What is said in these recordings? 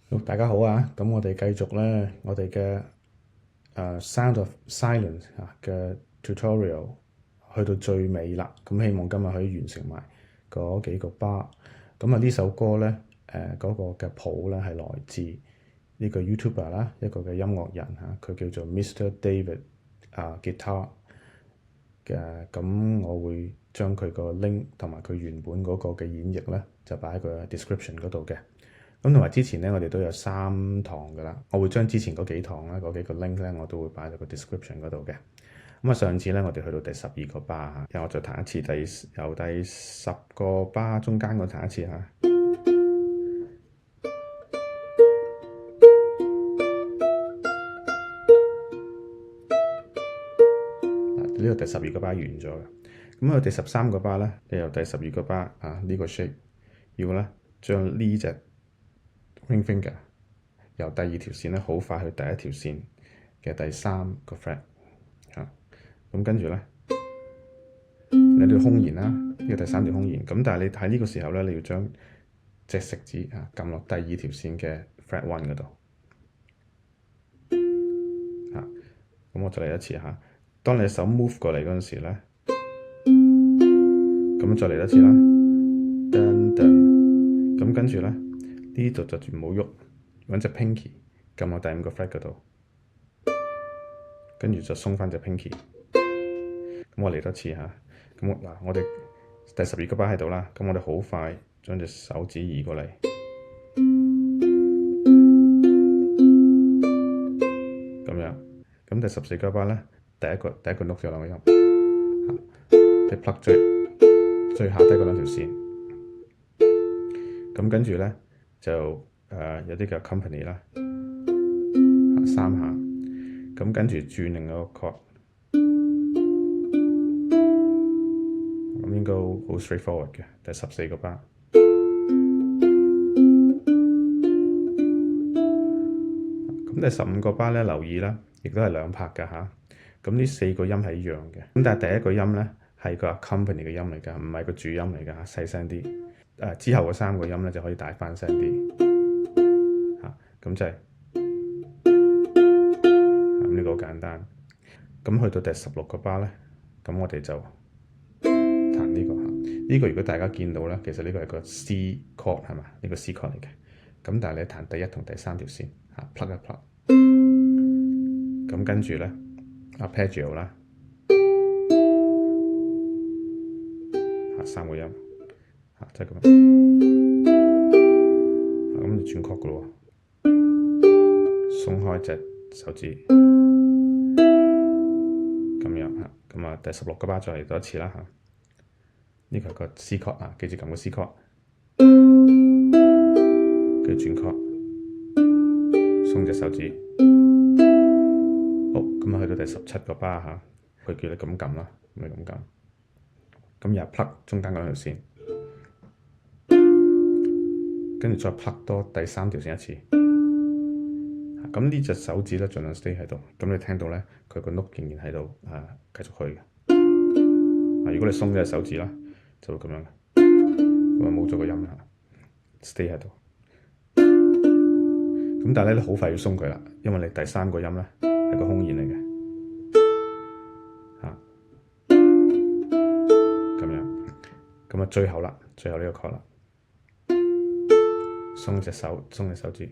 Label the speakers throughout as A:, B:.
A: 好，大家好啊！咁我哋繼續咧，我哋嘅Sound of Silence 嘅 tutorial 去到最尾啦。咁希望今日可以完成埋嗰幾個 bar。咁啊呢首歌咧，嗰個嘅譜咧係來自呢個 YouTuber 啦，一個嘅音樂人佢叫做 Mr. David Guitar 嘅。咁我會將佢個 link 同埋佢原本嗰個嘅演繹咧，就擺喺個 description 嗰度嘅。咁同埋之前咧，我哋都有3堂噶啦。我會將之前嗰幾堂咧，嗰幾個 link 咧，我都會擺喺個 description 嗰度嘅。咁啊，上次咧，我哋去到第12個 bar 嚇，然後我再彈一次由第10個 bar 中間嗰彈一次嚇。呢個第12個 bar 完咗嘅。咁去第13個 bar 咧，你由第12個 bar 呢個 shape 要咧將呢隻 ring finger 由第2條線咧，好快去第1條線嘅第3個 fret 嚇。咁跟住咧，你都要空弦啦，呢個第3條空弦。咁但係你喺呢個時候咧，你要將隻食指撳落第2條線嘅 fret 1嗰度嚇。咁我再嚟一次嚇。當你手 move 過嚟嗰陣時咧，咁再嚟一次啦，噔噔。咁跟住咧，呢度就唔好喐，揾隻 pinky 撳落第5個 fret 嗰度，跟住就鬆翻隻 pinky。咁我嚟多次嚇。咁我哋第12個 bar 喺度啦。咁我哋好快將隻手指移過嚟，咁樣。咁第14個 bar 咧，第一個 note 有2個音，你 pluck 最下低嗰2條線。咁跟住咧就有啲叫 company 啦，3下。咁跟住轉另一個 chord。咁應該好 straightforward 嘅。第14個 bar。咁第15個 bar 咧，留意啦，亦都係2拍㗎嚇。咁呢4個音係一樣嘅。咁但係第一個音咧係個 accompany 嘅音嚟㗎，唔係個主音嚟㗎，細聲啲。之後嗰3個音咧就可以大翻聲啲嚇。咁就係咁，呢個好簡單。咁去到第16個 bar 咧，咁我哋就彈呢個嚇。呢個如果大家見到咧，其實呢個係個 C chord 係嘛？呢個 C chord 嚟嘅。咁但係你彈第1同第3條線嚇，pluck 一 pluck。咁跟住咧 arpeggio 啦嚇，3個音嚇，即係咁。咁就轉曲噶咯喎，鬆開隻手指咁樣嚇。咁啊，第16個 bar 再嚟多一次啦嚇。呢個係個 C chord 啊，記住撳個 C chord，跟住轉曲，鬆隻手指。好，咁啊去到第17個 bar 嚇，佢叫你咁撳啦，咁你咁撳。咁又 pluck 中間嗰2條線，跟住再 pluck 多第3條線一次。咁呢隻手指咧盡量 stay 喺度。咁你聽到咧，佢個 note 仍然喺度繼續去嘅。如果你鬆咗隻手指啦，就會咁樣嘅，咁啊冇咗個音啦 ，stay 喺度。咁但係咧，你好快要鬆佢啦，因為你第3個音咧係個空弦嚟嘅嚇，咁樣。咁啊最後啦，最後呢個 chord 啦，鬆隻手指。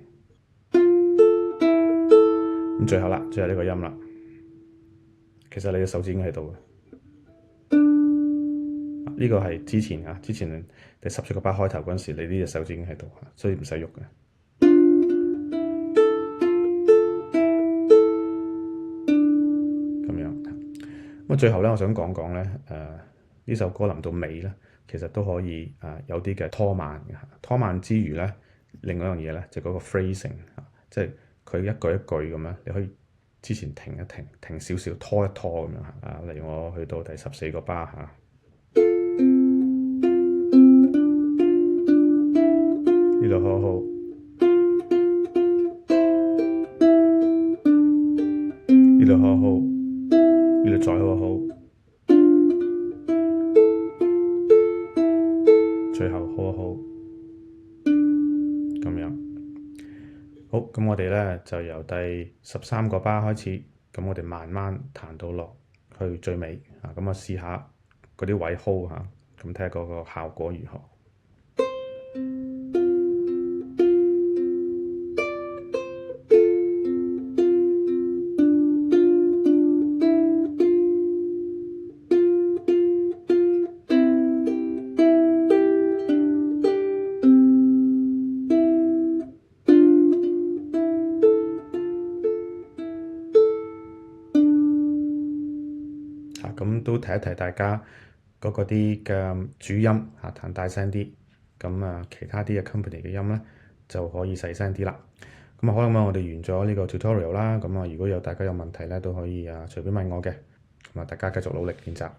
A: 咁最後啦，最後呢個音啦，其實你嘅手指已經喺度嘅。呢個係之前第17個 bar 開頭嗰陣時，你呢隻手指已經喺度，所以唔使喐嘅。咁樣。咁最後咧，我想講講咧，呢首歌臨到尾咧，其實都可以有啲嘅拖慢嘅。拖慢之餘咧，另外一樣嘢咧就嗰個 phrasing 即係佢一句一句咁樣，你可以之前停一停，停少少，拖一拖咁樣嚇。例如我去到第14個 bar 嚇。呢度好好，呢度好好，呢度再好好，最後好好，咁樣。好，咁我哋咧就由第13個巴開始，咁我哋慢慢彈到落去最尾啊，咁我試下嗰啲位 hold 嚇，咁睇下嗰個效果如何。咁都提一提大家嗰啲嘅主音彈大聲啲，咁其他啲嘅 company 嘅音咧就可以細聲啲啦。咁好啦，咁我哋完咗呢個 tutorial 啦。咁如果大家有問題咧，都可以隨便問我嘅。咁大家繼續努力練習。